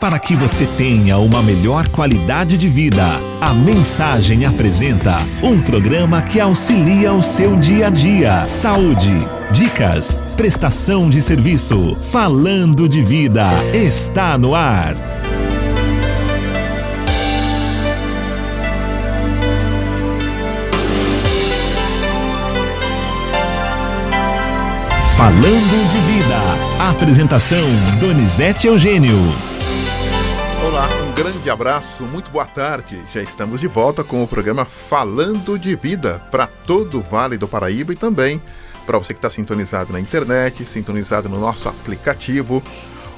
Para que você tenha uma melhor qualidade de vida, a Mensagem apresenta um programa que auxilia o seu dia a dia. Saúde, dicas, prestação de serviço. Falando de Vida está no ar. Falando de Vida. Apresentação: Donizete Eugênio. Olá, um grande abraço, muito boa tarde. Já estamos de volta com o programa Falando de Vida para todo o Vale do Paraíba e também para você que está sintonizado na internet, sintonizado no nosso aplicativo.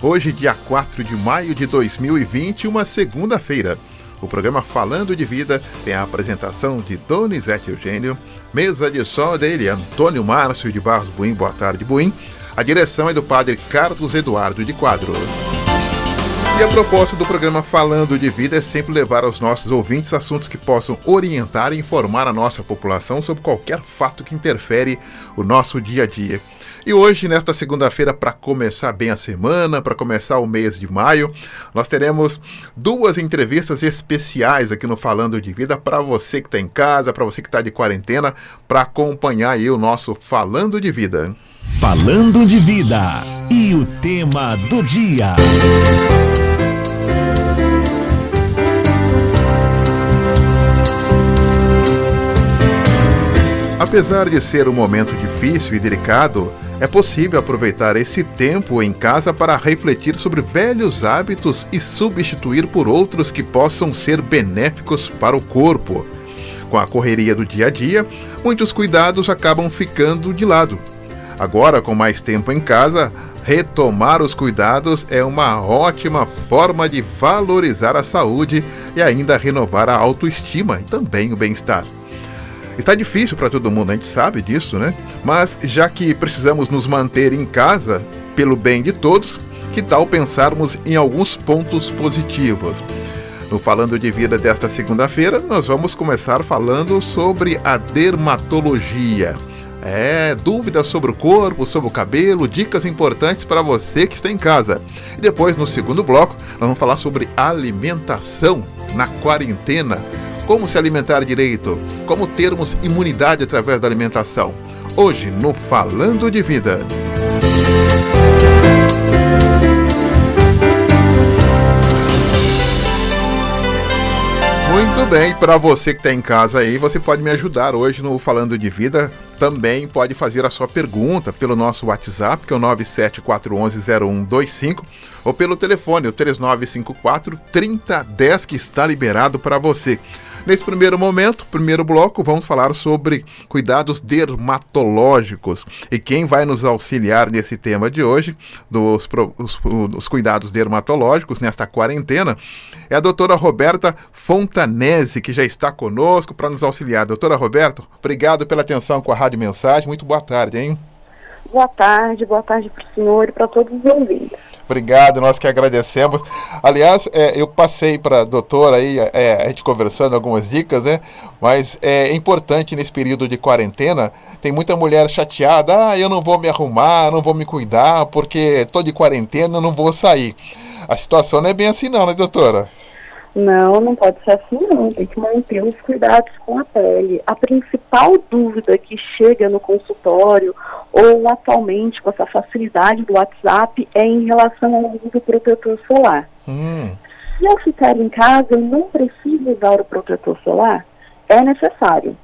Hoje, dia 4 de maio de 2020, uma segunda-feira. O programa Falando de Vida tem a apresentação de Donizete Eugênio, mesa de som dele, Antônio Márcio de Barros Buim. Boa tarde, Buim. A direção é do padre Carlos Eduardo de Quadro. E a proposta do programa Falando de Vida é sempre levar aos nossos ouvintes assuntos que possam orientar e informar a nossa população sobre qualquer fato que interfere o nosso dia a dia. E hoje, nesta segunda-feira, para começar bem a semana, para começar o mês de maio, nós teremos duas entrevistas especiais aqui no Falando de Vida para você que está em casa, para você que está de quarentena, para acompanhar aí o nosso Falando de Vida. Falando de Vida e o tema do dia. Apesar de ser um momento difícil e delicado, é possível aproveitar esse tempo em casa para refletir sobre velhos hábitos e substituir por outros que possam ser benéficos para o corpo. Com a correria do dia a dia, muitos cuidados acabam ficando de lado. Agora, com mais tempo em casa, retomar os cuidados é uma ótima forma de valorizar a saúde e ainda renovar a autoestima e também o bem-estar. Está difícil para todo mundo, a gente sabe disso, né? Mas já que precisamos nos manter em casa, pelo bem de todos, que tal pensarmos em alguns pontos positivos? No Falando de Vida desta segunda-feira, nós vamos começar falando sobre a dermatologia. Dúvidas sobre o corpo, sobre o cabelo, dicas importantes para você que está em casa. E depois, no segundo bloco, nós vamos falar sobre alimentação na quarentena. Como se alimentar direito? Como termos imunidade através da alimentação? Hoje, no Falando de Vida. Muito bem, para você que está em casa aí, você pode me ajudar hoje no Falando de Vida. Também pode fazer a sua pergunta pelo nosso WhatsApp, que é o 974110125, ou pelo telefone, o 3954-3010, que está liberado para você. Nesse primeiro momento, primeiro bloco, vamos falar sobre cuidados dermatológicos. E quem vai nos auxiliar nesse tema de hoje, dos cuidados dermatológicos nesta quarentena, é a doutora Roberta Fontanese, que já está conosco para nos auxiliar. Doutora Roberta, obrigado pela atenção com a Rádio Mensagem. Muito boa tarde, hein? Boa tarde para o senhor e para todos os ouvintes. Obrigado, nós que agradecemos. Aliás, eu passei para a doutora aí, a gente conversando algumas dicas, né? Mas é importante nesse período de quarentena, tem muita mulher chateada, eu não vou me arrumar, não vou me cuidar, porque estou de quarentena, não vou sair. A situação não é bem assim não, né, doutora? Não pode ser assim não, tem que manter os cuidados com a pele. A principal dúvida que chega no consultório, ou atualmente com essa facilidade do WhatsApp, é em relação ao uso do protetor solar. Se eu ficar em casa, eu não preciso usar o protetor solar? É necessário.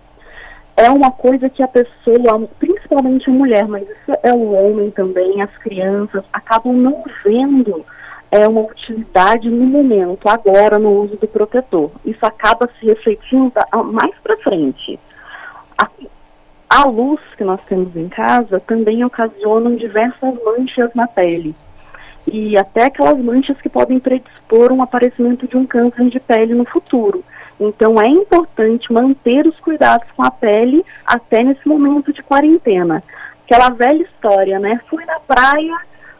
É uma coisa que a pessoa, principalmente a mulher, mas isso é o homem também, as crianças, acabam não vendo uma utilidade no momento, agora no uso do protetor. Isso acaba se refletindo mais para frente. A luz que nós temos em casa também ocasiona diversas manchas na pele. E até aquelas manchas que podem predispor um aparecimento de um câncer de pele no futuro. Então é importante manter os cuidados com a pele até nesse momento de quarentena. Aquela velha história, né? Fui na praia,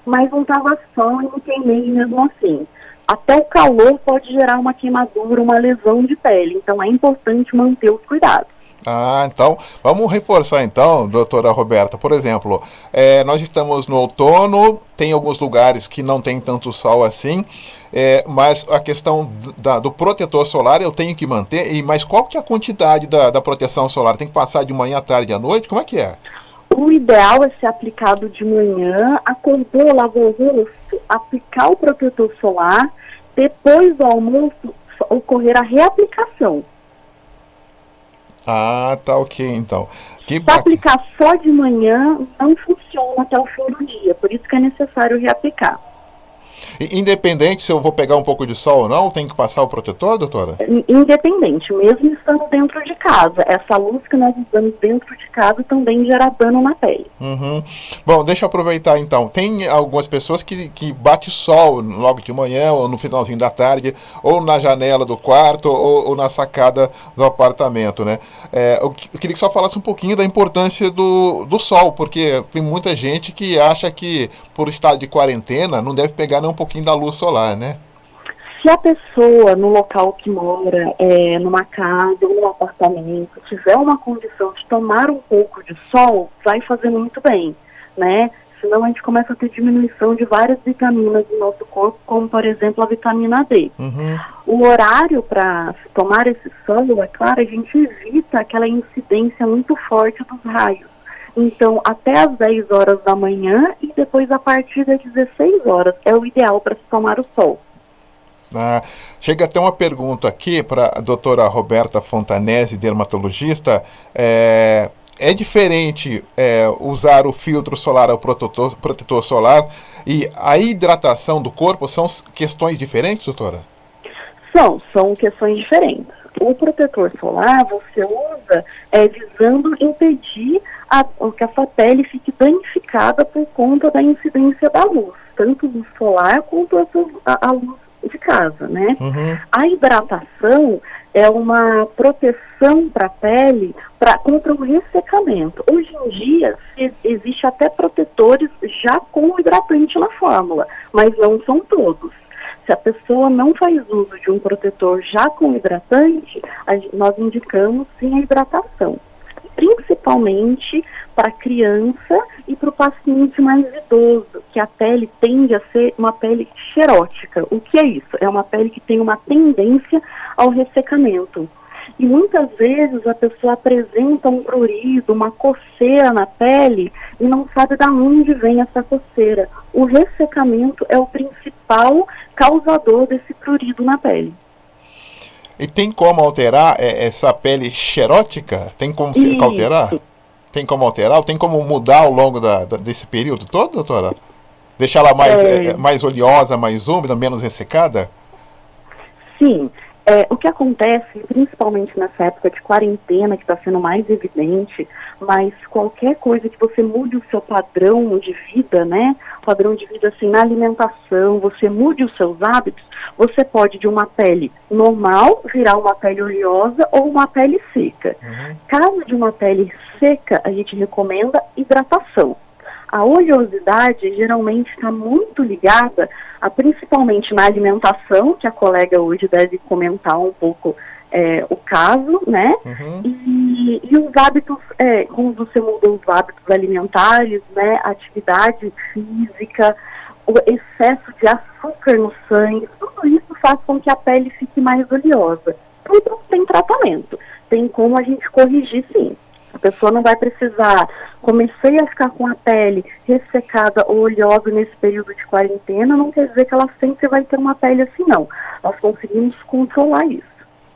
mas não estava sol e me queimei mesmo assim. Até o calor pode gerar uma queimadura, uma lesão de pele. Então é importante manter os cuidados. Ah, então, vamos reforçar então, doutora Roberta. Por exemplo, nós estamos no outono, tem alguns lugares que não tem tanto sol assim, mas a questão do protetor solar eu tenho que manter, mas qual que é a quantidade da proteção solar? Tem que passar de manhã, à tarde e à noite? Como é que é? O ideal é ser aplicado de manhã, acordou, lavou o rosto, aplicar o protetor solar, depois do almoço ocorrer a reaplicação. Ah, tá ok, então. Que Se bacana. aplicar só de manhã, não funciona até o fim do dia, por isso que é necessário reaplicar. Independente se eu vou pegar um pouco de sol ou não, tem que passar o protetor, doutora? Independente, mesmo estando dentro de casa. Essa luz que nós usamos dentro de casa também gera dano na pele. Uhum. Bom, deixa eu aproveitar então. Tem algumas pessoas que bate sol logo de manhã, ou no finalzinho da tarde, ou na janela do quarto, ou na sacada do apartamento, né? Eu queria que só falasse um pouquinho da importância do sol, porque tem muita gente que acha que, por estar de quarentena, não deve pegar nem um pouquinho da luz solar, né? Se a pessoa no local que mora, numa casa ou num apartamento, tiver uma condição de tomar um pouco de sol, vai fazer muito bem, né? Senão a gente começa a ter diminuição de várias vitaminas do nosso corpo, como por exemplo a vitamina D. Uhum. O horário para tomar esse sol, é claro, a gente evita aquela incidência muito forte dos raios. Então, até às 10 horas da manhã e depois a partir das 16 horas é o ideal para se tomar o sol. Ah, chega até uma pergunta aqui para a doutora Roberta Fontanesi, dermatologista. É diferente usar o filtro solar ao protetor solar e a hidratação do corpo são questões diferentes, doutora? São questões diferentes. O protetor solar você usa visando impedir que a sua pele fique danificada por conta da incidência da luz, tanto luz solar quanto a luz de casa, né? Uhum. A hidratação é uma proteção para a pele contra o ressecamento. Hoje em dia, existe até protetores já com hidratante na fórmula, mas não são todos. Se a pessoa não faz uso de um protetor já com hidratante, nós indicamos sim a hidratação. Principalmente para a criança e para o paciente mais idoso, que a pele tende a ser uma pele xerótica. O que é isso? É uma pele que tem uma tendência ao ressecamento. E muitas vezes a pessoa apresenta um prurido, uma coceira na pele e não sabe de onde vem essa coceira. O ressecamento é o principal causador desse prurido na pele. E tem como alterar essa pele xerótica? Tem como se alterar? Tem como alterar? Ou tem como mudar ao longo desse período todo, doutora? Deixar ela mais oleosa, mais úmida, menos ressecada? Sim. O que acontece, principalmente nessa época de quarentena, que está sendo mais evidente, mas qualquer coisa que você mude o seu padrão de vida, né? Padrão de vida assim, na alimentação, você mude os seus hábitos, você pode de uma pele normal virar uma pele oleosa ou uma pele seca. Uhum. Caso de uma pele seca, a gente recomenda hidratação. A oleosidade geralmente está muito ligada principalmente na alimentação, que a colega hoje deve comentar um pouco o caso, né? Uhum. E os hábitos, como você mudou os hábitos alimentares, né? Atividade física, o excesso de açúcar no sangue, tudo isso faz com que a pele fique mais oleosa. Tudo tem tratamento, tem como a gente corrigir sim. A pessoa não vai precisar, comecei a ficar com a pele ressecada ou oleosa nesse período de quarentena, não quer dizer que ela sempre vai ter uma pele assim, não. Nós conseguimos controlar isso.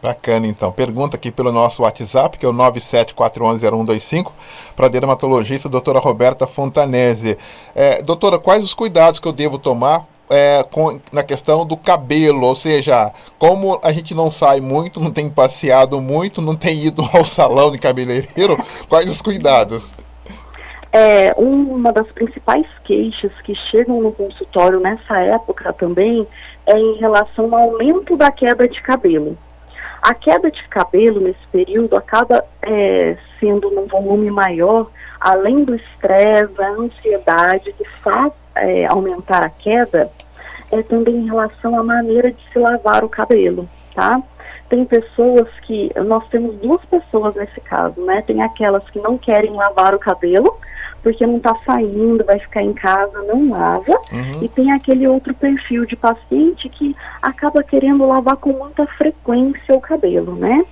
Bacana, então. Pergunta aqui pelo nosso WhatsApp, que é o 974110125, para a dermatologista doutora Roberta Fontanesi. Doutora, quais os cuidados que eu devo tomar na questão do cabelo? Ou seja, como a gente não sai muito, não tem passeado muito, não tem ido ao salão de cabeleireiro, quais os cuidados? Uma das principais queixas que chegam no consultório nessa época também é em relação ao aumento da queda de cabelo. A queda de cabelo nesse período acaba sendo num volume maior, além do estresse, a ansiedade que faz aumentar a queda, também em relação à maneira de se lavar o cabelo, tá? Tem pessoas que, nós temos duas pessoas nesse caso, né? Tem aquelas que não querem lavar o cabelo, porque não está saindo, vai ficar em casa, não lava. E tem aquele outro perfil de paciente que acaba querendo lavar com muita frequência o cabelo, né?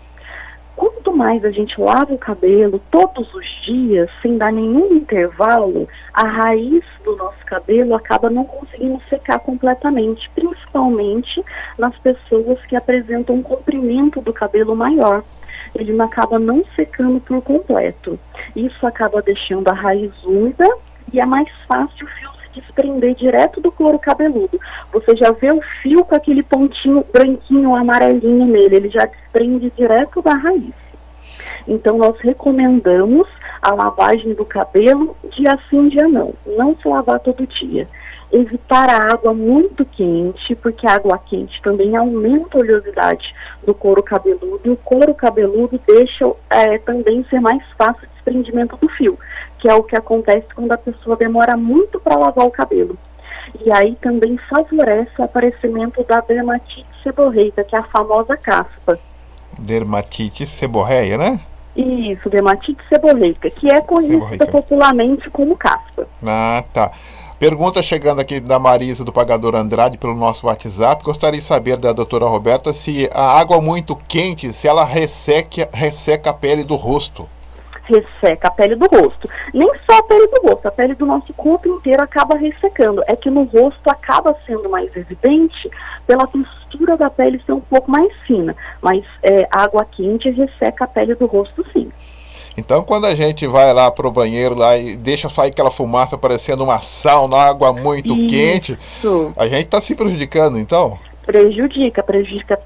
Quanto mais a gente lava o cabelo todos os dias, sem dar nenhum intervalo, a raiz do nosso cabelo acaba não conseguindo secar completamente, principalmente nas pessoas que apresentam um comprimento do cabelo maior. Ele acaba não secando por completo. Isso acaba deixando a raiz úmida e é mais fácil o fio se desprender direto do couro cabeludo. Você já vê o fio com aquele pontinho branquinho, amarelinho nele, ele já desprende direto da raiz. Então nós recomendamos a lavagem do cabelo dia sim, dia não. Não se lavar todo dia. Evitar a água muito quente, porque a água quente também aumenta a oleosidade do couro cabeludo, e o couro cabeludo deixa também ser mais fácil o desprendimento do fio, que é o que acontece quando a pessoa demora muito para lavar o cabelo. E aí também favorece o aparecimento da dermatite seborreica, que é a famosa caspa. Dermatite seborreia, né? Isso, dermatite seborreica, que é conhecida popularmente como caspa. Ah, tá. Pergunta chegando aqui da Marisa, do Pagador Andrade, pelo nosso WhatsApp. Gostaria de saber da doutora Roberta se a água muito quente, se ela resseca a pele do rosto. Resseca a pele do rosto. Nem só a pele do rosto, a pele do nosso corpo inteiro acaba ressecando. É que no rosto acaba sendo mais evidente pela textura da pele ser um pouco mais fina. Mas água quente resseca a pele do rosto, sim. Então, quando a gente vai lá pro banheiro lá e deixa sair aquela fumaça parecendo uma sauna, água muito quente, a gente está se prejudicando, então? Prejudica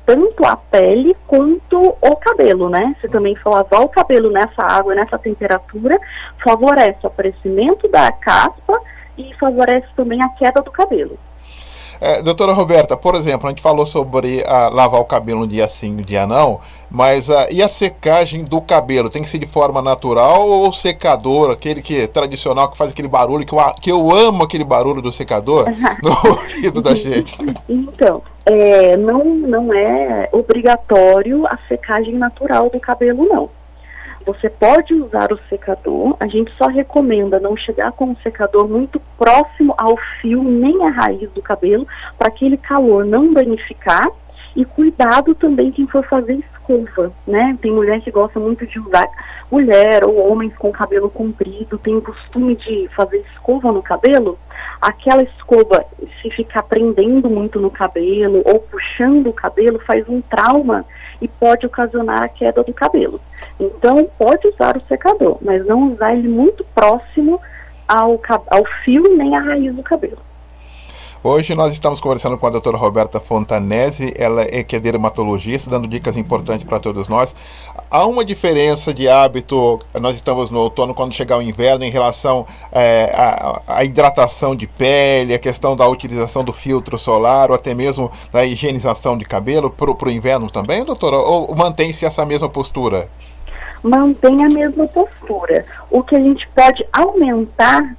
tanto a pele quanto o cabelo, né? Se também for lavar o cabelo nessa água, nessa temperatura, favorece o aparecimento da caspa e favorece também a queda do cabelo. Doutora Roberta, por exemplo, a gente falou sobre lavar o cabelo um dia sim, um dia não, mas e a secagem do cabelo? Tem que ser de forma natural ou secador, aquele que é tradicional, que faz aquele barulho, que eu amo aquele barulho do secador no ouvido da gente? Então, não é obrigatório a secagem natural do cabelo, não. Você pode usar o secador, a gente só recomenda não chegar com o secador muito próximo ao fio, nem à raiz do cabelo, para aquele calor não danificar. E cuidado também quem for fazer escova, né? Tem mulher que gosta muito de usar, mulher ou homens com cabelo comprido, tem o costume de fazer escova no cabelo. Aquela escova, se ficar prendendo muito no cabelo ou puxando o cabelo, faz um trauma e pode ocasionar a queda do cabelo. Então, pode usar o secador, mas não usar ele muito próximo ao fio nem à raiz do cabelo. Hoje nós estamos conversando com a doutora Roberta Fontanesi, ela é dermatologista, dando dicas importantes para todos nós. Há uma diferença de hábito, nós estamos no outono, quando chegar o inverno, em relação à hidratação de pele, a questão da utilização do filtro solar, ou até mesmo da higienização de cabelo para o inverno também, doutora? Ou mantém-se essa mesma postura? Mantém a mesma postura. O que a gente pode aumentar,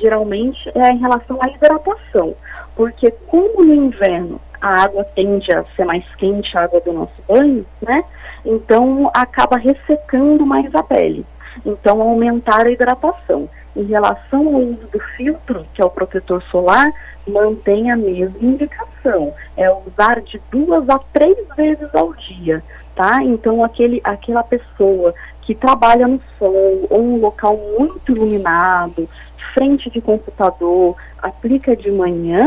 geralmente, é em relação à hidratação. Porque como no inverno a água tende a ser mais quente, a água do nosso banho, né? Então acaba ressecando mais a pele. Então aumentar a hidratação. Em relação ao uso do filtro, que é o protetor solar, mantém a mesma indicação. É usar de 2 a 3 vezes ao dia, tá? Então aquela pessoa que trabalha no sol ou um local muito iluminado, frente de computador, aplica de manhã,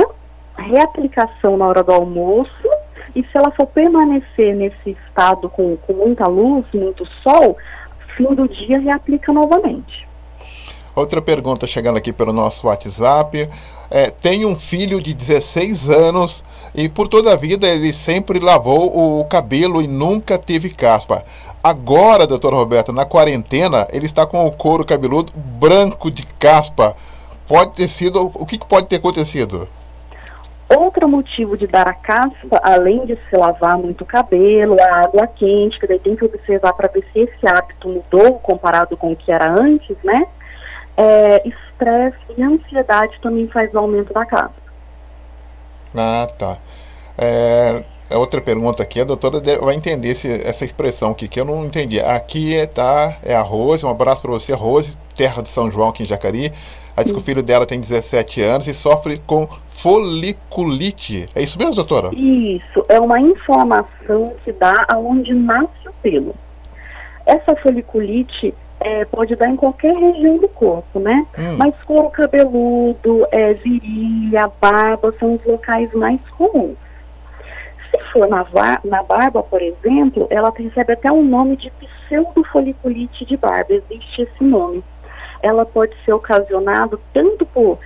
reaplicação na hora do almoço, e se ela for permanecer nesse estado com muita luz, muito sol, fim do dia reaplica novamente. Outra pergunta chegando aqui pelo nosso WhatsApp. Tem um filho de 16 anos e por toda a vida ele sempre lavou o cabelo e nunca teve caspa. Agora, doutora Roberta, na quarentena, ele está com o couro cabeludo branco de caspa. Pode ter sido... O que pode ter acontecido? Outro motivo de dar a caspa, além de se lavar muito o cabelo, a água quente, que daí tem que observar para ver se esse hábito mudou comparado com o que era antes, né? Estresse e ansiedade também faz o aumento da caspa. Ah, tá. A outra pergunta aqui, a doutora vai entender essa expressão aqui, que eu não entendi. Aqui é a Rose, um abraço para você, Rose, terra de São João, aqui em Jacari. Ela diz que o filho dela tem 17 anos e sofre com foliculite. É isso mesmo, doutora? Isso, é uma inflamação que dá aonde nasce o pelo. Essa foliculite pode dar em qualquer região do corpo, né? Mas couro cabeludo, virilha, barba são os locais mais comuns. Se for na barba, por exemplo, ela recebe até um nome de pseudofoliculite de barba, existe esse nome. Ela pode ser ocasionada tanto por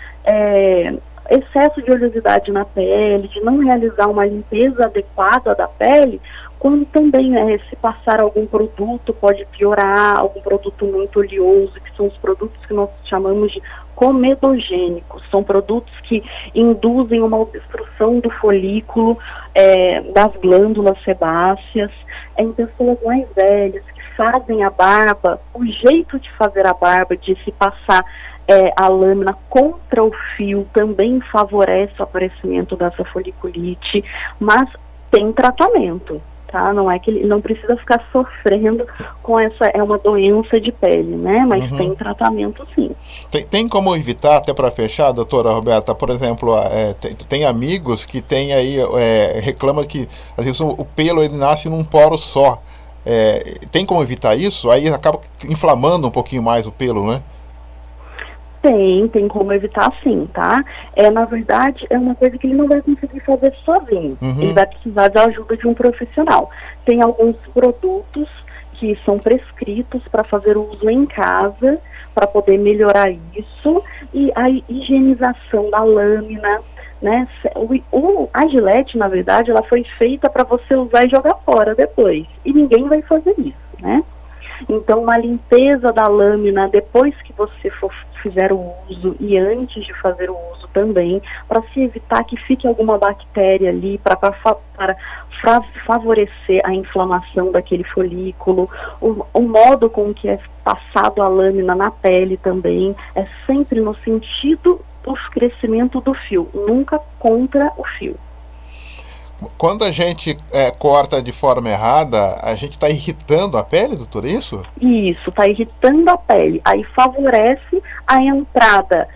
excesso de oleosidade na pele, de não realizar uma limpeza adequada da pele, quando também se passar algum produto pode piorar, algum produto muito oleoso, que são os produtos que nós chamamos de comedogênicos, são produtos que induzem uma obstrução do folículo, das glândulas sebáceas, em pessoas mais velhas que fazem a barba, o jeito de fazer a barba, de se passar a lâmina contra o fio também favorece o aparecimento dessa foliculite, mas tem tratamento. Tá? Não é que ele não precisa ficar sofrendo com é uma doença de pele, né? Mas tem tratamento sim. Tem como evitar, até para fechar, doutora Roberta, por exemplo, tem amigos que tem aí, reclama que às vezes o pelo ele nasce num poro só. Tem como evitar isso? Aí acaba inflamando um pouquinho mais o pelo, né? Tem como evitar sim, tá? Na verdade, é uma coisa que ele não vai conseguir fazer sozinho. Ele vai precisar da ajuda de um profissional. Tem alguns produtos que são prescritos para fazer uso em casa, para poder melhorar isso, e a higienização da lâmina, né? A Gillette, na verdade, ela foi feita para você usar e jogar fora depois, e ninguém vai fazer isso, né? Então, uma limpeza da lâmina depois que você fizer o uso e antes de fazer o uso também, para se evitar que fique alguma bactéria ali, para favorecer a inflamação daquele folículo. O modo com que é passado a lâmina na pele também é sempre no sentido do crescimento do fio, nunca contra o fio. Quando a gente corta de forma errada, a gente está irritando a pele, doutor, isso? Isso, está irritando a pele. Aí favorece a entrada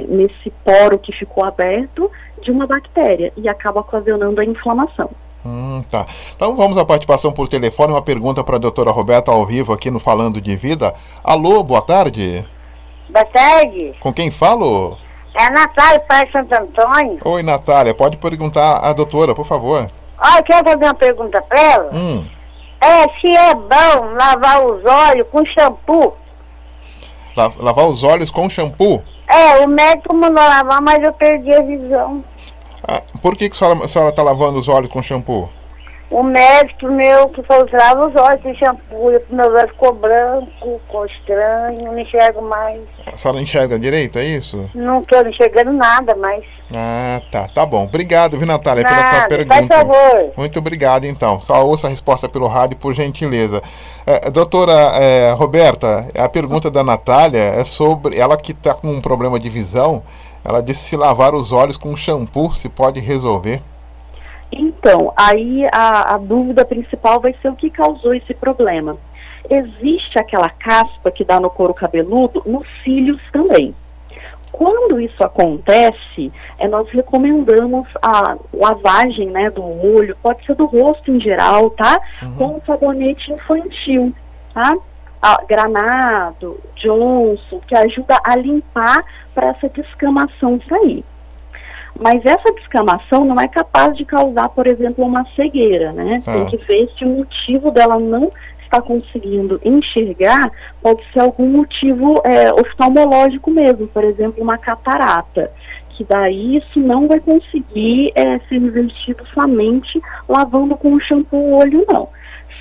nesse poro que ficou aberto de uma bactéria e acaba ocasionando a inflamação. Tá. Então vamos à participação por telefone, uma pergunta para a doutora Roberta ao vivo aqui no Falando de Vida. Alô, boa tarde. Boa tarde. Com quem falo? É a Natália, pai de Santo Antônio. Oi, Natália, pode perguntar à doutora, por favor. Eu quero fazer uma pergunta para ela. Se é bom lavar os olhos com shampoo. Lavar os olhos com shampoo? O médico mandou lavar, mas eu perdi a visão. Por que a senhora está lavando os olhos com shampoo? O médico meu que falou que lava os olhos com shampoo, meu olho ficou branco, ficou estranho, não enxergo mais. A senhora enxerga direito, é isso? Não estou enxergando nada mais. Tá bom. Obrigado, viu, Natália, pela sua pergunta. Faz favor. Muito obrigado, então. Só ouça a resposta pelo rádio, por gentileza. Doutora Roberta, a pergunta da Natália é sobre ela que está com um problema de visão. Ela disse se lavar os olhos com shampoo se pode resolver. Então, aí a dúvida principal vai ser o que causou esse problema. Existe aquela caspa que dá no couro cabeludo, nos cílios também. Quando isso acontece, nós recomendamos a lavagem, né, do olho, pode ser do rosto em geral, tá? Com um sabonete infantil, tá? Granado, Johnson, que ajuda a limpar para essa descamação sair. Mas essa descamação não é capaz de causar, por exemplo, uma cegueira, né? Tem que ver se o motivo dela não está conseguindo enxergar pode ser algum motivo oftalmológico mesmo, por exemplo, uma catarata, que daí isso não vai conseguir ser revertido somente lavando com o shampoo o olho, não.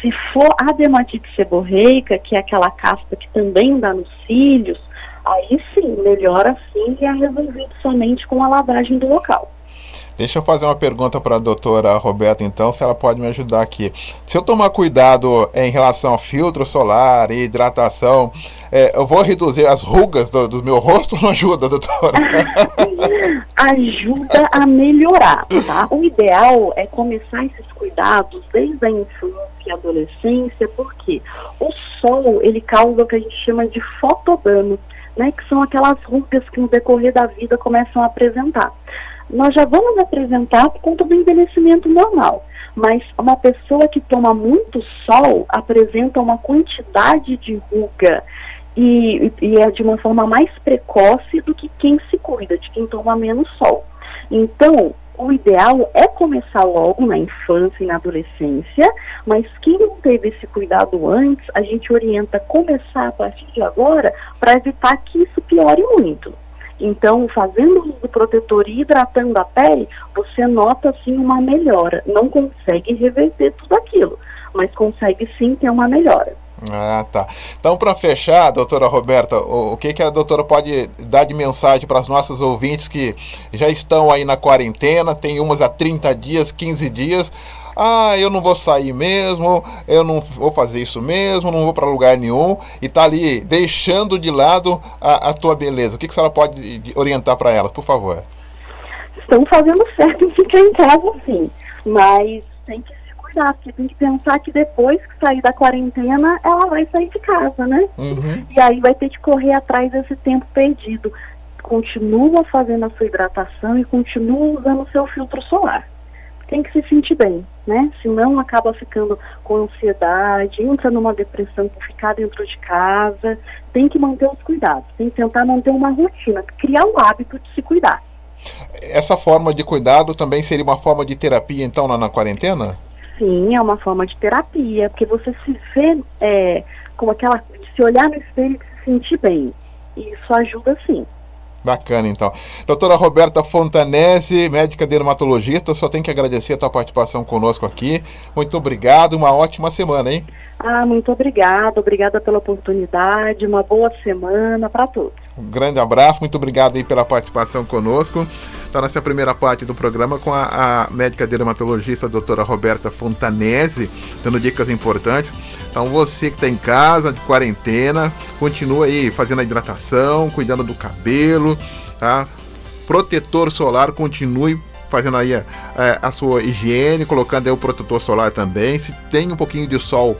Se for a dermatite seborreica, que é aquela caspa que também dá nos cílios, aí sim, melhor assim e é resolvido somente com a lavagem do local. Deixa eu fazer uma pergunta para a doutora Roberta, então, se ela pode me ajudar aqui. Se eu tomar cuidado em relação ao filtro solar e hidratação, eu vou reduzir as rugas do meu rosto ou não ajuda, doutora? Ajuda a melhorar, tá? O ideal é começar esses cuidados desde a infância e adolescência, porque o sol, ele causa o que a gente chama de fotodano, né? Que são aquelas rugas que no decorrer da vida começam a apresentar. Nós já vamos apresentar por conta do envelhecimento normal, mas uma pessoa que toma muito sol apresenta uma quantidade de ruga e é de uma forma mais precoce do que quem se cuida, de quem toma menos sol. Então, o ideal é começar logo na infância e na adolescência, mas quem não teve esse cuidado antes, a gente orienta a começar a partir de agora para evitar que isso piore muito. Então, fazendo uso do protetor e hidratando a pele, você nota sim uma melhora. Não consegue reverter tudo aquilo, mas consegue sim ter uma melhora. Ah, tá. Então, para fechar, doutora Roberta, o que a doutora pode dar de mensagem para os nossos ouvintes que já estão aí na quarentena, tem umas há 30 dias, 15 dias, eu não vou sair mesmo, eu não vou fazer isso mesmo, não vou para lugar nenhum, e tá ali deixando de lado a tua beleza. O que a senhora pode orientar para elas, por favor? Estão fazendo certo em ficar em casa, sim, mas tem que se cuidar, porque tem que pensar que depois que sair da quarentena, ela vai sair de casa, né? Uhum. E aí vai ter que correr atrás desse tempo perdido. Continua fazendo a sua hidratação e continua usando o seu filtro solar. Tem que se sentir bem, né? Senão acaba ficando com ansiedade, entra numa depressão por ficar dentro de casa. Tem que manter os cuidados, tem que tentar manter uma rotina, criar o hábito de se cuidar. Essa forma de cuidado também seria uma forma de terapia, então, na quarentena? Sim, é uma forma de terapia, porque você se vê como aquela, se olhar no espelho e se sentir bem. E isso ajuda sim. Bacana, então. Doutora Roberta Fontanesi, médica dermatologista, só tenho que agradecer a tua participação conosco aqui. Muito obrigado, uma ótima semana, hein? Muito obrigada pela oportunidade, uma boa semana para todos. Um grande abraço, muito obrigado aí pela participação conosco. Então, nessa primeira parte do programa com a médica dermatologista, a doutora Roberta Fontanesi, dando dicas importantes. Então, você que está em casa, de quarentena, continua aí fazendo a hidratação, cuidando do cabelo, tá? Protetor solar, continue fazendo aí a sua higiene, colocando aí o protetor solar também. Se tem um pouquinho de sol,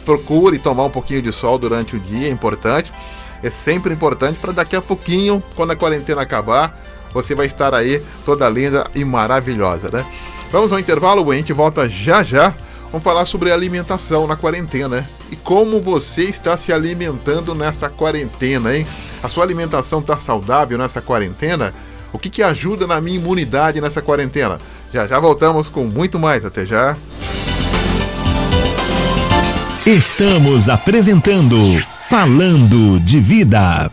procure tomar um pouquinho de sol durante o dia, é importante. É sempre importante para daqui a pouquinho, quando a quarentena acabar, você vai estar aí toda linda e maravilhosa, né? Vamos ao intervalo, a gente volta já já. Vamos falar sobre alimentação na quarentena, né? E como você está se alimentando nessa quarentena, hein? A sua alimentação está saudável nessa quarentena? O que ajuda na minha imunidade nessa quarentena? Já já voltamos com muito mais. Até já. Estamos apresentando Falando de Vida.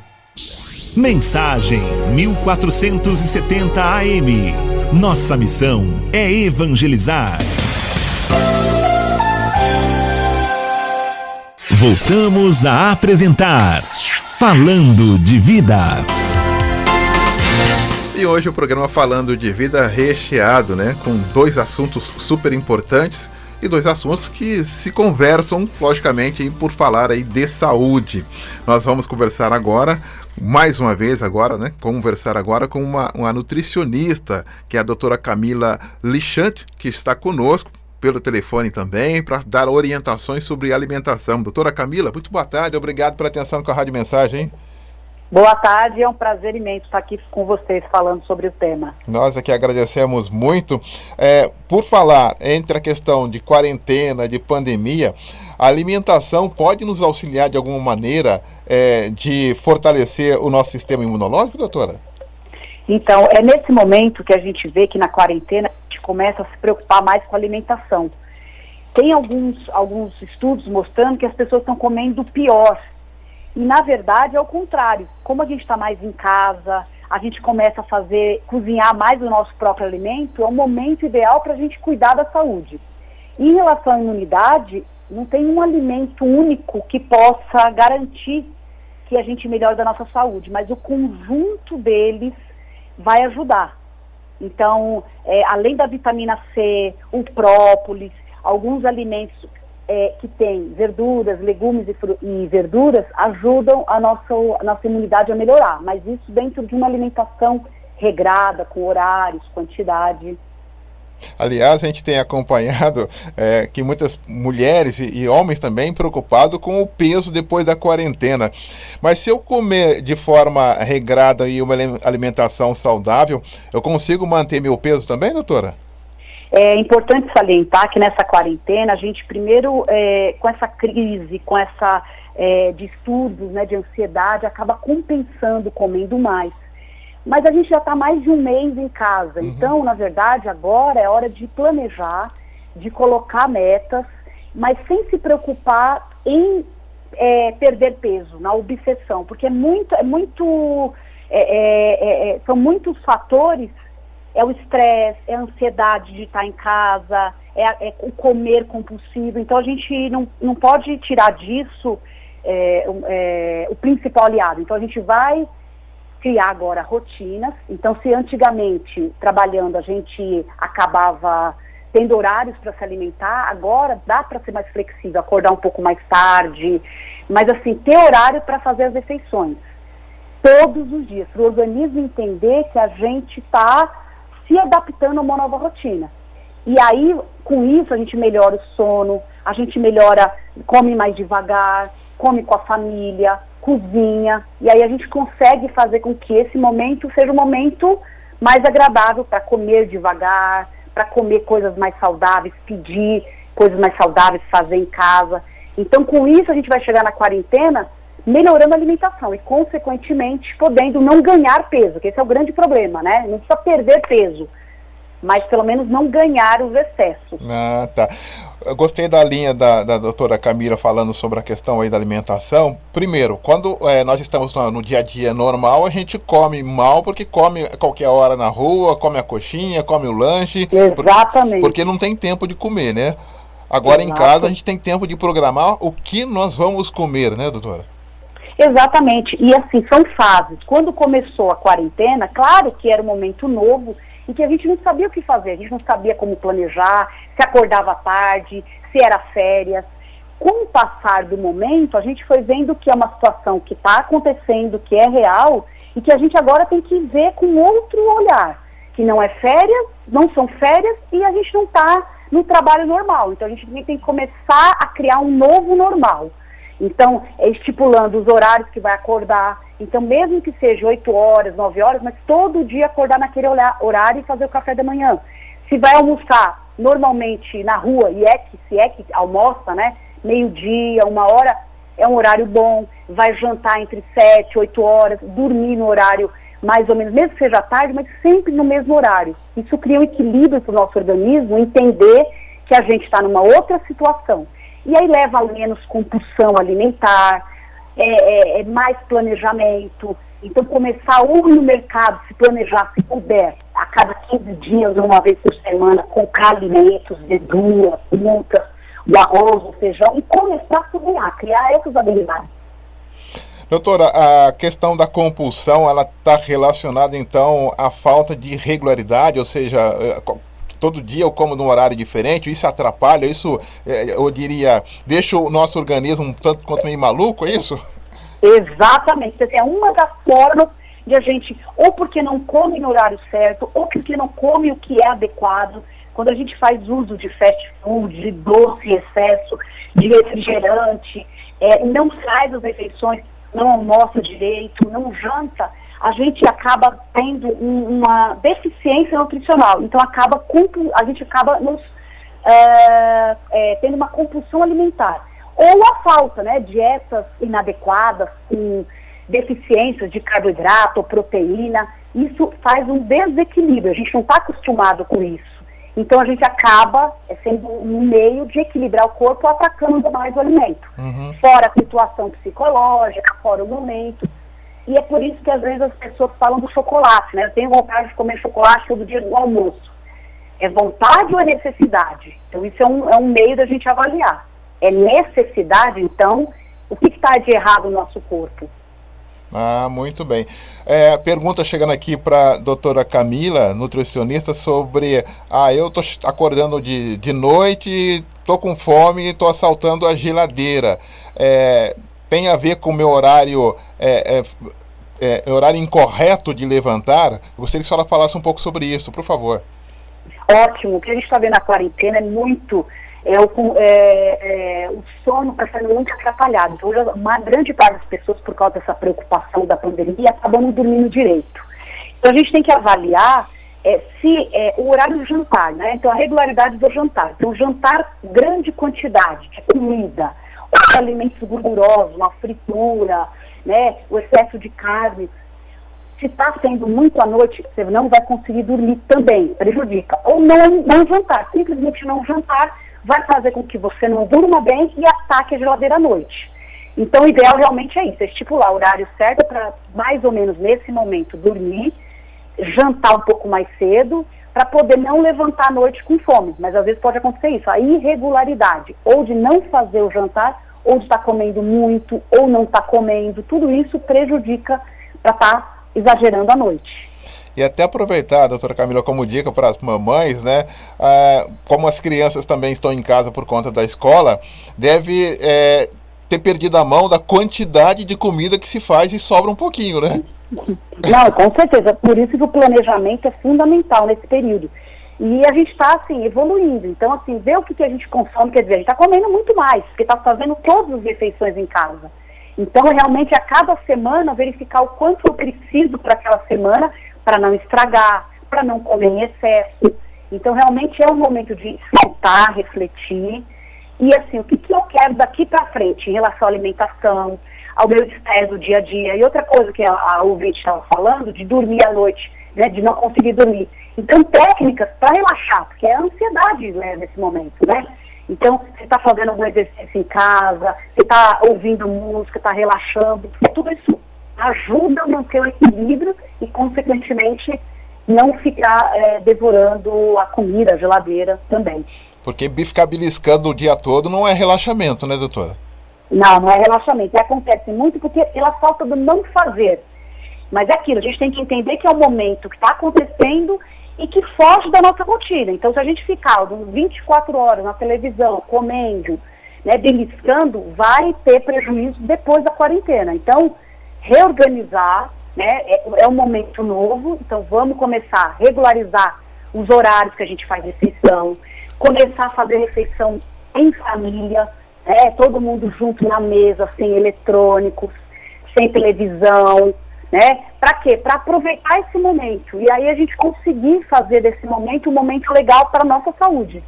Mensagem 1470 AM. Nossa missão é evangelizar. Voltamos a apresentar Falando de Vida. E hoje o programa Falando de Vida recheado, né? Com dois assuntos super importantes e dois assuntos que se conversam, logicamente, por falar aí de saúde. Nós vamos conversar agora, mais uma vez agora, né? Conversar agora com uma nutricionista, que é a doutora Camila Lichant, que está conosco pelo telefone também, para dar orientações sobre alimentação. Doutora Camila, muito boa tarde, obrigado pela atenção com a Rádio Mensagem, hein? Boa tarde, é um prazer imenso estar aqui com vocês falando sobre o tema. Nós aqui agradecemos muito. Por falar entre a questão de quarentena, de pandemia, a alimentação pode nos auxiliar de alguma maneira de fortalecer o nosso sistema imunológico, doutora? Então, é nesse momento que a gente vê que na quarentena a gente começa a se preocupar mais com a alimentação. Tem alguns estudos mostrando que as pessoas estão comendo pior. E, na verdade, é o contrário. Como a gente está mais em casa, a gente começa a cozinhar mais o nosso próprio alimento, é o momento ideal para a gente cuidar da saúde. Em relação à imunidade, não tem um alimento único que possa garantir que a gente melhore da nossa saúde, mas o conjunto deles vai ajudar. Então, além da vitamina C, o própolis, alguns alimentos que têm verduras, legumes e verduras ajudam a nossa imunidade a melhorar, mas isso dentro de uma alimentação regrada, com horários, quantidade. Aliás, a gente tem acompanhado que muitas mulheres e homens também preocupados com o peso depois da quarentena. Mas se eu comer de forma regrada e uma alimentação saudável, eu consigo manter meu peso também, doutora? É importante salientar que nessa quarentena, a gente primeiro, com essa crise, com essa distúrbios, né, de ansiedade, acaba compensando comendo mais. Mas a gente já está mais de um mês em casa, então, na verdade, agora é hora de planejar, de colocar metas, mas sem se preocupar em perder peso, na obsessão, porque são muitos fatores, é o estresse, é a ansiedade de estar em casa, é o comer compulsivo, então a gente não pode tirar disso o principal aliado, então a gente vai criar agora rotinas. Então, se antigamente, trabalhando, a gente acabava tendo horários para se alimentar, agora dá para ser mais flexível, acordar um pouco mais tarde, mas assim, ter horário para fazer as refeições, todos os dias, para o organismo entender que a gente está se adaptando a uma nova rotina. E aí, com isso, a gente melhora o sono, a gente come mais devagar, come com a família, cozinha, e aí a gente consegue fazer com que esse momento seja um momento mais agradável para comer devagar, para comer coisas mais saudáveis, pedir coisas mais saudáveis, fazer em casa. Então, com isso, a gente vai chegar na quarentena melhorando a alimentação e, consequentemente, podendo não ganhar peso, que esse é o grande problema, né? Não precisa perder peso, mas pelo menos não ganhar os excessos. Ah, tá. Eu gostei da linha da doutora Camila falando sobre a questão aí da alimentação. Primeiro, quando nós estamos no dia a dia normal, a gente come mal porque come a qualquer hora na rua, come a coxinha, come o lanche. Exatamente. Porque não tem tempo de comer, né? Agora em casa a gente tem tempo de programar o que nós vamos comer, né, doutora? Exatamente. E assim, são fases. Quando começou a quarentena, claro que era um momento novo, em que a gente não sabia o que fazer, a gente não sabia como planejar, se acordava tarde, se era férias. Com o passar do momento, a gente foi vendo que é uma situação que está acontecendo, que é real, e que a gente agora tem que ver com outro olhar, que não é férias, não são férias, e a gente não está no trabalho normal. Então a gente tem que começar a criar um novo normal. Então, estipulando os horários que vai acordar. Então, mesmo que seja 8 horas, 9 horas, mas todo dia acordar naquele horário e fazer o café da manhã. Se vai almoçar normalmente na rua, se é que almoça, né, meio-dia, 1 hora, é um horário bom. Vai jantar entre 7, 8 horas, dormir no horário mais ou menos, mesmo que seja tarde, mas sempre no mesmo horário. Isso cria um equilíbrio para o nosso organismo, entender que a gente está numa outra situação. E aí leva a menos compulsão alimentar, mais planejamento. Então, começar ou no mercado, se planejar, se puder, a cada 15 dias, uma vez por semana, comprar alimentos, verduras, frutas, o arroz, o feijão, e começar a cozinhar, criar essas habilidades. Doutora, a questão da compulsão, ela está relacionada, então, à falta de regularidade, ou seja, todo dia eu como num horário diferente, isso atrapalha, isso, eu diria, deixa o nosso organismo um tanto quanto meio maluco, é isso? Exatamente, é uma das formas de a gente, ou porque não come no horário certo, ou porque não come o que é adequado. Quando a gente faz uso de fast food, de doce em excesso, de refrigerante, não faz as refeições, não almoça direito, não janta, a gente acaba tendo uma deficiência nutricional. Então a gente acaba tendo uma compulsão alimentar. Ou a falta, né, dietas inadequadas, com deficiências de carboidrato ou proteína, isso faz um desequilíbrio, a gente não está acostumado com isso. Então a gente acaba sendo um meio de equilibrar o corpo atacando mais o alimento. Fora a situação psicológica, fora o momento. E é por isso que às vezes as pessoas falam do chocolate, né? Eu tenho vontade de comer chocolate todo dia no almoço. É vontade ou é necessidade? Então isso é um meio da gente avaliar. É necessidade, então, o que está de errado no nosso corpo? Ah, muito bem. Pergunta chegando aqui para a doutora Camila, nutricionista, sobre... eu tô acordando de noite, tô com fome e tô assaltando a geladeira. Tem a ver com o meu horário, horário incorreto de levantar? Gostaria que a senhora falasse um pouco sobre isso, por favor. Ótimo. O que a gente está vendo na quarentena é muito... o sono está sendo muito atrapalhado. Então, uma grande parte das pessoas, por causa dessa preocupação da pandemia, acabam não dormindo direito. Então, a gente tem que avaliar o horário do jantar, né? Então, a regularidade do jantar. Então, jantar grande quantidade de comida, ou alimentos gordurosos, uma fritura, né? O excesso de carne. Se está sendo muito à noite, você não vai conseguir dormir também, prejudica. Ou não jantar, simplesmente não jantar vai fazer com que você não durma bem e ataque a geladeira à noite. Então, o ideal realmente é isso, é estipular o horário certo para, mais ou menos nesse momento, dormir, jantar um pouco mais cedo, para poder não levantar à noite com fome. Mas, às vezes, pode acontecer isso, a irregularidade, ou de não fazer o jantar, ou de estar comendo muito, ou não estar comendo, tudo isso prejudica para estar exagerando à noite. E até aproveitar, doutora Camila, como dica para as mamães, né? Como as crianças também estão em casa por conta da escola, deve ter perdido a mão da quantidade de comida que se faz e sobra um pouquinho, né? Não, com certeza. Por isso que o planejamento é fundamental nesse período. E a gente está, assim, evoluindo. Então, assim, ver o que a gente consome, quer dizer, a gente está comendo muito mais, porque está fazendo todas as refeições em casa. Então, realmente, a cada semana, verificar o quanto eu preciso para aquela semana, para não estragar, para não comer em excesso. Então, realmente é um momento de sentar, refletir. E, assim, o que eu quero daqui para frente em relação à alimentação, ao meu estresse do dia a dia. E outra coisa que a ouvinte estava falando, de dormir à noite, né, de não conseguir dormir. Então, técnicas para relaxar, porque é a ansiedade, né, nesse momento, né? Então, você está fazendo algum exercício em casa, você está ouvindo música, está relaxando, tudo isso ajuda a manter o equilíbrio e, consequentemente, não ficar devorando a comida, a geladeira também. Porque ficar beliscando o dia todo não é relaxamento, né, doutora? Não é relaxamento. E acontece muito porque pela falta do não fazer. Mas é aquilo, a gente tem que entender que é um momento que está acontecendo e que foge da nossa rotina. Então, se a gente ficar 24 horas na televisão, comendo, né, beliscando, vai ter prejuízo depois da quarentena. Então, reorganizar, né, é um momento novo, então vamos começar a regularizar os horários que a gente faz refeição, começar a fazer refeição em família, né, todo mundo junto na mesa, sem eletrônicos, sem televisão, né? Para quê? Para aproveitar esse momento. E aí a gente conseguir fazer desse momento um momento legal para a nossa saúde.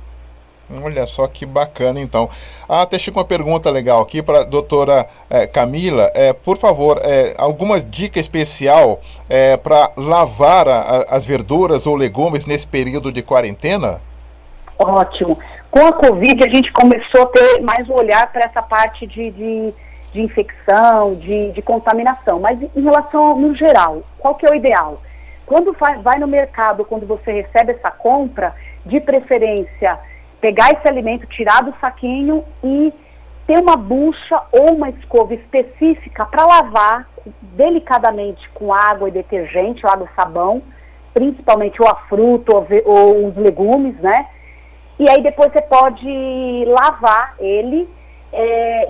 Olha só que bacana, então. Até chegou uma pergunta legal aqui para a doutora Camila. Por favor, alguma dica especial para lavar as verduras ou legumes nesse período de quarentena? Ótimo. Com a Covid, a gente começou a ter mais um olhar para essa parte de infecção, de contaminação. Mas em relação no geral, qual que é o ideal? Quando vai no mercado, quando você recebe essa compra, de preferência, pegar esse alimento, tirar do saquinho e ter uma bucha ou uma escova específica para lavar delicadamente com água e detergente, ou água e sabão, principalmente ou a fruta ou os legumes, né? E aí depois você pode lavar ele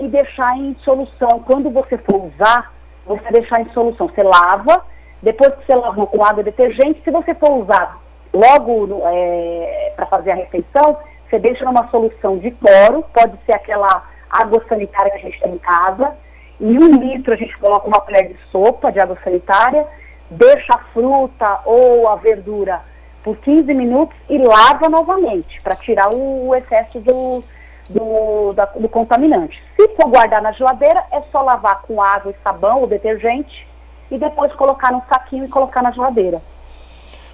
e deixar em solução. Quando você for usar, você deixar em solução. Você lava, depois que você lavou com água e detergente, se você for usar logo para fazer a refeição, você deixa numa solução de cloro, pode ser aquela água sanitária que a gente tem em casa. Em 1 litro a gente coloca uma colher de sopa de água sanitária, deixa a fruta ou a verdura por 15 minutos e lava novamente, para tirar o excesso do contaminante. Se for guardar na geladeira, é só lavar com água e sabão ou detergente e depois colocar num saquinho e colocar na geladeira.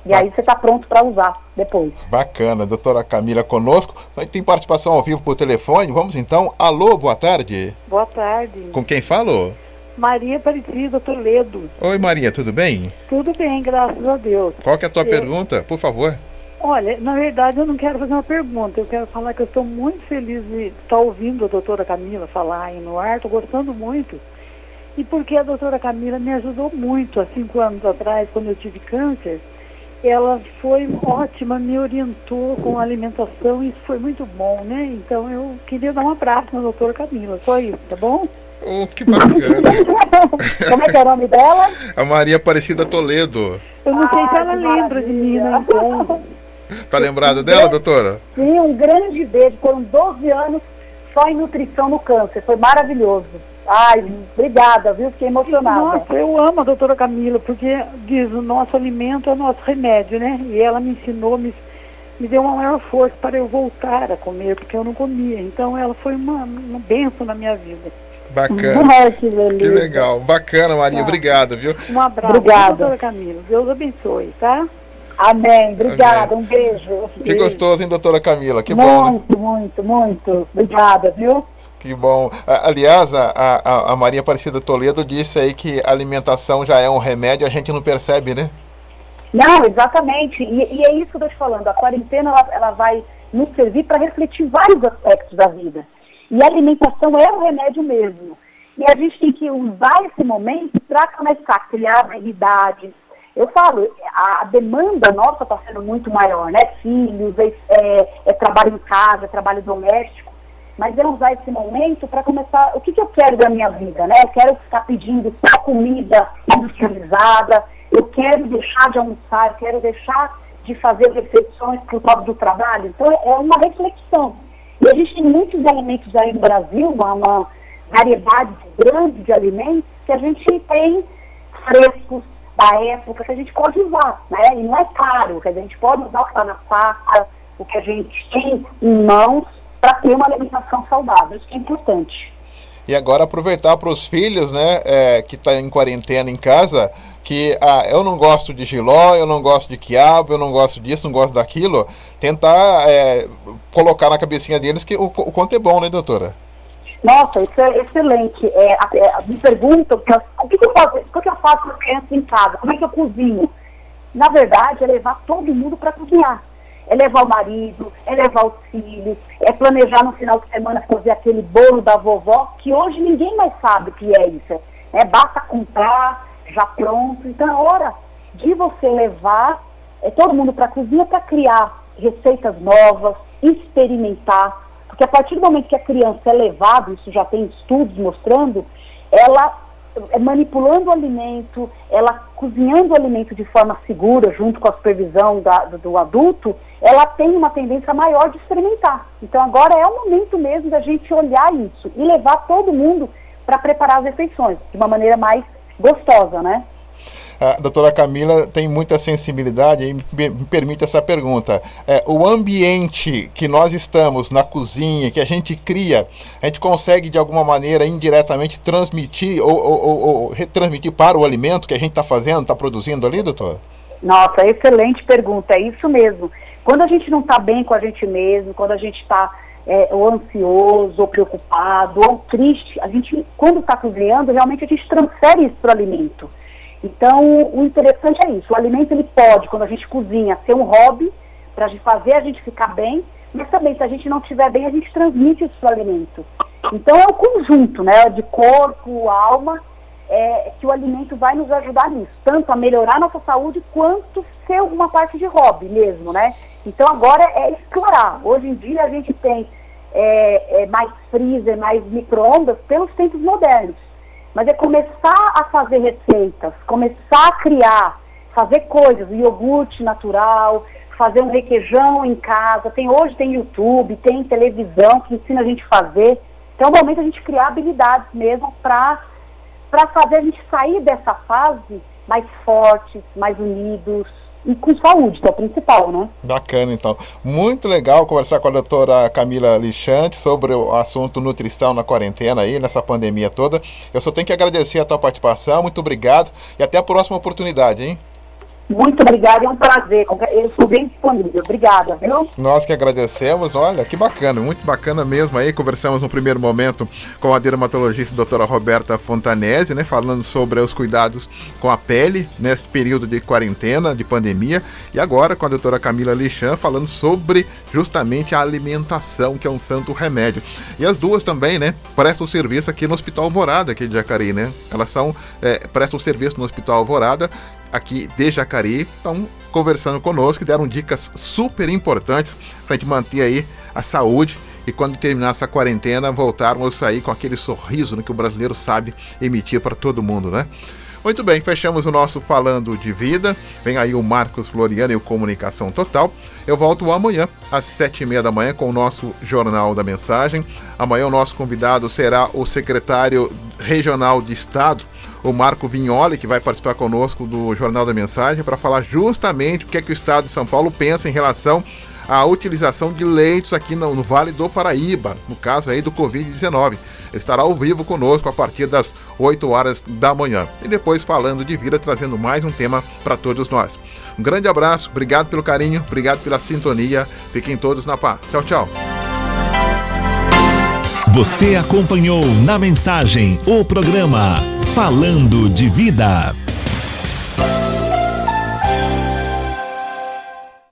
E aí você está pronto para usar depois. Bacana, doutora Camila conosco. Tem participação ao vivo por telefone. Vamos então. Alô, boa tarde. Boa tarde. Com quem falo? Maria Aparecida Toledo. Oi, Maria, tudo bem? Tudo bem, graças a Deus. Qual que é a tua pergunta, por favor? Olha, na verdade eu não quero fazer uma pergunta. Eu quero falar que eu estou muito feliz de estar ouvindo a doutora Camila falar aí no ar. Estou gostando muito. E porque a doutora Camila me ajudou muito há 5 anos atrás, quando eu tive câncer. Ela foi ótima, me orientou com a alimentação, isso foi muito bom, né? Então eu queria dar um abraço na doutora Camila, só isso, tá bom? Oh, que bacana. Como é que é o nome dela? A Maria Aparecida Toledo. Eu não sei se ela que lembra de mim, né? Então, Tá lembrada dela, doutora? Sim, um grande beijo. Foram 12 anos só em nutrição no câncer. Foi maravilhoso. Ai, obrigada, viu? Fiquei emocionada. nossa, eu amo a doutora Camila, porque diz, o nosso alimento é o nosso remédio, né? E ela me ensinou, me deu uma maior força para eu voltar a comer, porque eu não comia. Então ela foi uma bênção na minha vida. Bacana. Que Que legal. Bacana, Maria. Obrigado, viu? Um abraço, Obrigada. doutora Camila. Deus abençoe, tá? Amém. Obrigada. Amém. Um beijo. Que gostoso, hein, doutora Camila? Que bom, né? Muito, muito, muito. Obrigada, viu? Que bom. Aliás, a Maria Aparecida Toledo disse aí que a alimentação já é um remédio, a gente não percebe, né? Não, exatamente. E é isso que eu estou te falando. A quarentena ela vai nos servir para refletir vários aspectos da vida. E a alimentação é um remédio mesmo. E a gente tem que usar esse momento para começar a criar habilidades. Eu falo, a demanda nossa está sendo muito maior, né? Filhos, trabalho em casa, trabalho doméstico. Mas é usar esse momento para começar, o que eu quero da minha vida, né? Eu quero ficar pedindo só comida industrializada, eu quero deixar de almoçar, eu quero deixar de fazer refeições por causa do trabalho. Então é uma reflexão. E a gente tem muitos alimentos aí no Brasil, uma variedade grande de alimentos que a gente tem frescos da época que a gente pode usar, né? E não é caro, que a gente pode usar o que está na safra, o que a gente tem em mãos para ter uma alimentação saudável. Isso que é importante. E agora aproveitar para os filhos, né, que estão em quarentena em casa, que eu não gosto de jiló, eu não gosto de quiabo, eu não gosto disso, não gosto daquilo, tentar colocar na cabecinha deles que o quanto é bom, né, doutora? Nossa, isso é excelente. Me perguntam o que eu faço com a criança em casa, como é que eu cozinho? Na verdade, é levar todo mundo para cozinhar. É levar o marido, é levar os filhos, é planejar no final de semana fazer aquele bolo da vovó, que hoje ninguém mais sabe o que é isso. Basta comprar, já pronto. Então é hora de você levar todo mundo para a cozinha para criar receitas novas, experimentar. Porque a partir do momento que a criança é levada, isso já tem estudos mostrando, ela manipulando o alimento, ela cozinhando o alimento de forma segura, junto com a supervisão do adulto, ela tem uma tendência maior de experimentar. Então agora é o momento mesmo da gente olhar isso e levar todo mundo para preparar as refeições de uma maneira mais gostosa, né? A doutora Camila tem muita sensibilidade e me permite essa pergunta. O ambiente que nós estamos na cozinha, que a gente cria, a gente consegue de alguma maneira indiretamente transmitir ou retransmitir para o alimento que a gente está fazendo, está produzindo ali, doutora? Nossa, excelente pergunta, é isso mesmo. Quando a gente não está bem com a gente mesmo, quando a gente está ou ansioso, ou preocupado, ou triste, a gente, quando está cozinhando, realmente a gente transfere isso para o alimento. Então, o interessante é isso, o alimento ele pode, quando a gente cozinha, ser um hobby, para fazer a gente ficar bem, mas também, se a gente não estiver bem, a gente transmite isso para o alimento. Então, é o conjunto, né, de corpo, alma, que o alimento vai nos ajudar nisso, tanto a melhorar a nossa saúde, quanto ser uma parte de hobby mesmo, né. Então, agora é explorar. Hoje em dia, a gente tem mais freezer, mais micro-ondas, pelos tempos modernos. Mas é começar a fazer receitas, começar a criar, fazer coisas, iogurte natural, fazer um requeijão em casa. Hoje tem YouTube, tem televisão que ensina a gente a fazer. Então é o momento a gente criar habilidades mesmo para fazer a gente sair dessa fase mais fortes, mais unidos e com saúde, que é o principal, né? Bacana, então. Muito legal conversar com a doutora Camila Lichante sobre o assunto nutrição na quarentena aí, nessa pandemia toda. Eu só tenho que agradecer a tua participação, muito obrigado e até a próxima oportunidade, hein? Muito obrigada, é um prazer. Eu estou bem disponível. Obrigada, viu? Nós que agradecemos, olha, que bacana, muito bacana mesmo aí. Conversamos no primeiro momento com a dermatologista doutora Roberta Fontanesi, né, falando sobre os cuidados com a pele nesse período de quarentena, de pandemia, e agora com a doutora Camila Lichan falando sobre justamente a alimentação, que é um santo remédio. E as duas também, né, prestam serviço aqui no Hospital Alvorada, aqui de Jacareí, né? Elas prestam serviço no Hospital Alvorada, aqui de Jacareí, estão conversando conosco e deram dicas super importantes para a gente manter aí a saúde e quando terminar essa quarentena voltarmos aí com aquele sorriso, né, que o brasileiro sabe emitir para todo mundo, né? Muito bem, fechamos o nosso Falando de Vida. Vem aí o Marcos Floriano e o Comunicação Total. Eu volto amanhã às 7h30 da manhã com o nosso Jornal da Mensagem. Amanhã o nosso convidado será o secretário regional de Estado, o Marco Vignoli, que vai participar conosco do Jornal da Mensagem para falar justamente o que é que o Estado de São Paulo pensa em relação à utilização de leitos aqui no Vale do Paraíba, no caso aí do Covid-19. Ele estará ao vivo conosco a partir das 8 horas da manhã. E depois Falando de Vida, trazendo mais um tema para todos nós. Um grande abraço, obrigado pelo carinho, obrigado pela sintonia. Fiquem todos na paz. Tchau, tchau. Você acompanhou na Mensagem o programa Falando de Vida.